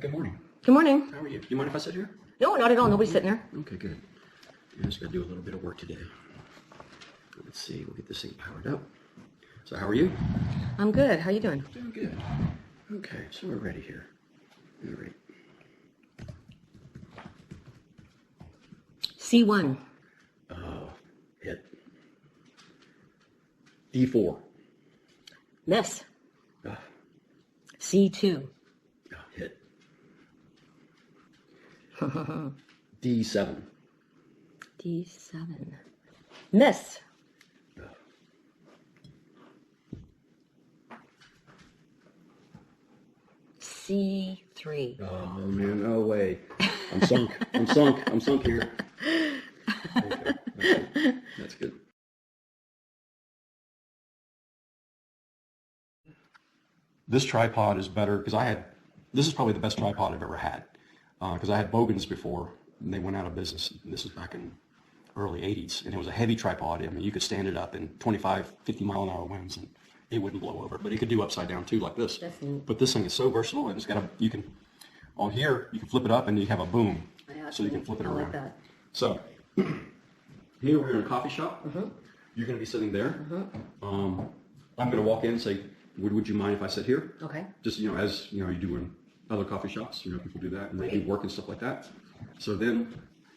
Good morning. Good morning. How are you? Do you mind if I sit here? No, not at all. Nobody's sitting there. Okay, good. I'm just going to do a little bit of work today. Let's see. We'll get this thing powered up. So how are you? I'm good. How you doing? Doing good. Okay, so we're ready here. All right. C1. Hit. D4. Miss. Uh, C2. Hit. D7. D7. Miss. C3. Oh man, no way. I'm sunk. I'm sunk. I'm sunk here. Okay, that's good. This tripod is better because this is probably the best tripod I've ever had. Because I had Bogans before, and they went out of business. This was back in early 80s, and it was a heavy tripod. I mean, you could stand it up in 25, 50 mile an hour winds, and it wouldn't blow over. But it could do upside down too, like this. That's neat. But this thing is so versatile, and it's got you can, on here, you can flip it up, and you have a boom, so you can flip it around. I like that. So, here we're in a coffee shop. Mm-hmm. You're going to be sitting there. Mm-hmm. I'm going to walk in and say, would you mind if I sit here? Okay. Just, as, you do in other coffee shops, people do that, and they do work and stuff like that. So then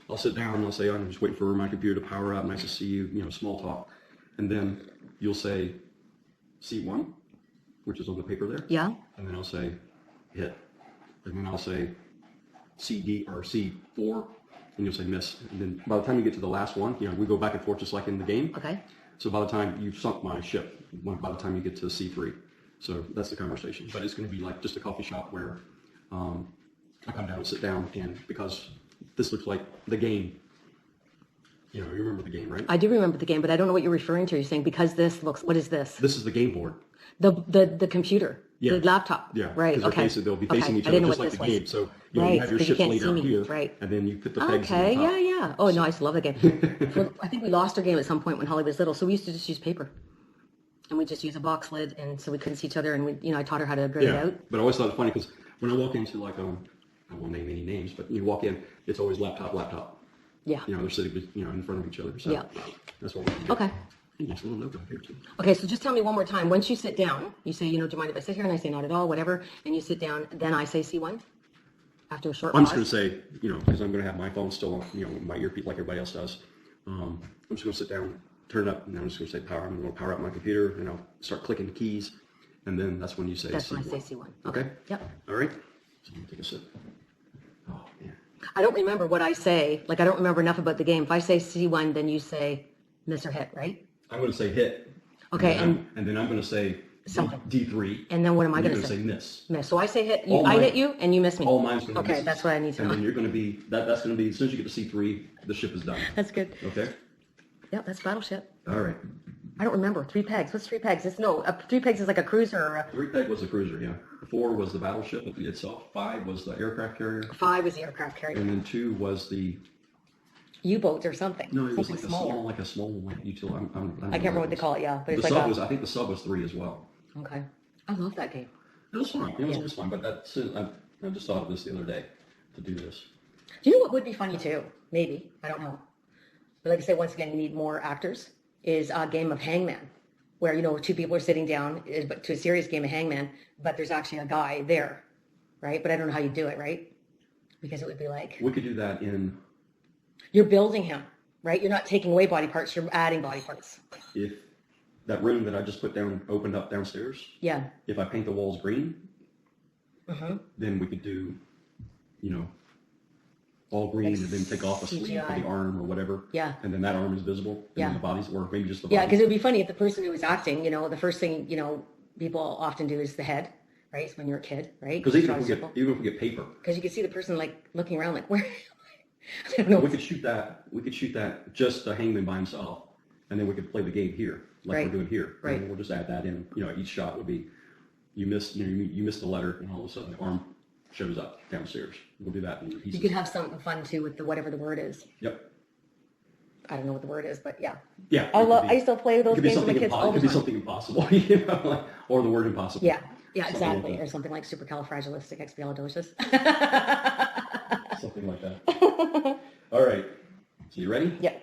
I'll sit down and I'll say, I'm just waiting for my computer to power up. Nice to see you, small talk. And then you'll say C1, which is on the paper there. Yeah. And then I'll say hit. And then I'll say CD or C4, and you'll say miss. And then by the time you get to the last one, we go back and forth just like in the game. Okay. So by the time you've sunk my ship, by the time you get to C3. So that's the conversation. But it's going to be like just a coffee shop where I come down and sit down, and because this looks like the game. You remember the game, right? I do remember the game, but I don't know what you're referring to. You're saying because this looks, what is this? This is the game board. The computer. Yeah. The laptop. Yeah. Right. Okay. They'll be facing each I other didn't know just what like this the was. game. So Right, you have your because you ships can't laid see out me. here, Right. and then you put the pegs Okay. in the top. Yeah. Oh no, I used to love the game. Well, I think we lost our game at some point when Holly was little, so we used to just use paper, and we just use a box lid, and so we couldn't see each other, and I taught her how to grade it out. But I always thought it funny because when I walk into I won't name any names, but you walk in, it's always laptop. Yeah. They're sitting, in front of each other. So Yeah. that's what we do. Okay. Nice little logo here too. Okay, so just tell me one more time. Once you sit down, you say, do you mind if I sit here? And I say, not at all, whatever. And you sit down, then I say C1 after a short I'm pause. just going to say, because I'm going to have my phone still on, my earpiece like everybody else does. I'm just going to sit down, turn it up, and then I'm just going to say power. I'm going to power up my computer, and I'll start clicking the keys. And then that's when you say That's C1. when I say C1. Okay? Yep. All right. So let me take a sip. Oh, man. I don't remember what I say. Like, I don't remember enough about the game. If I say C1, then you say miss or hit, right? I'm going to say hit. Okay, and then I'm going to say something. D3. And then what am I You're going to say? say miss. Miss. So I say hit. All I mine- hit you, and you miss me. All mine's going to be Okay, misses. that's what I need to And know. then you're going to be, that's going to be, as soon as you get to C3, the ship is done. That's good. Okay? Yep, that's Battleship. All right. I don't remember. 3 pegs. What's 3 pegs? 3 pegs is like a cruiser or a... 3 peg was the cruiser, yeah. 4 was the battleship itself. 5 was the aircraft carrier. 5 is the aircraft carrier. And then 2 was the... U-boats or something. No, it was something like a small utility. I can't remember what they call it, yeah. But The it's like sub I think the sub was 3 as well. Okay. I love that game. It was fun. It was fun, but I just thought of this the other day to do this. Do you know what would be funny too? Maybe. I don't know. But like I say, once again, you need more actors. Is a game of Hangman, where 2 people are sitting down to a serious game of Hangman, but there's actually a guy there, right? But I don't know how you do it, right? Because it would be like We could do that in... you're building him, right? You're not taking away body parts; you're adding body parts. If that room that I just put down opened up downstairs, Yeah. if I paint the walls green, then we could do, all green, Like and then take off a sleeve for CGI. the arm or whatever. Yeah. And then that arm is visible. And Yeah. then the body's, or maybe just the Yeah, body. because it would be funny if the person who was acting, the first thing people often do is the head, right? It's when you're a kid, right? Because even if we get paper, Because you can see the person like looking around, like where. I don't know. we could shoot that just the Hangman by himself, and then we could play the game here, like Right. we're doing here. Right. And then we'll just add that in. Each shot would be, you missed the letter, and all of a sudden the arm shows up downstairs. We'll do that in pieces. You could have something fun too with whatever the word is. Yep. I don't know what the word is, but yeah. Yeah. I used to play those games with my kids all It the could be time. something impossible, or the word impossible. Yeah. Yeah, Something like exactly. that. Or something like supercalifragilisticexpialidocious. Something like that. All right. So you ready? Yeah.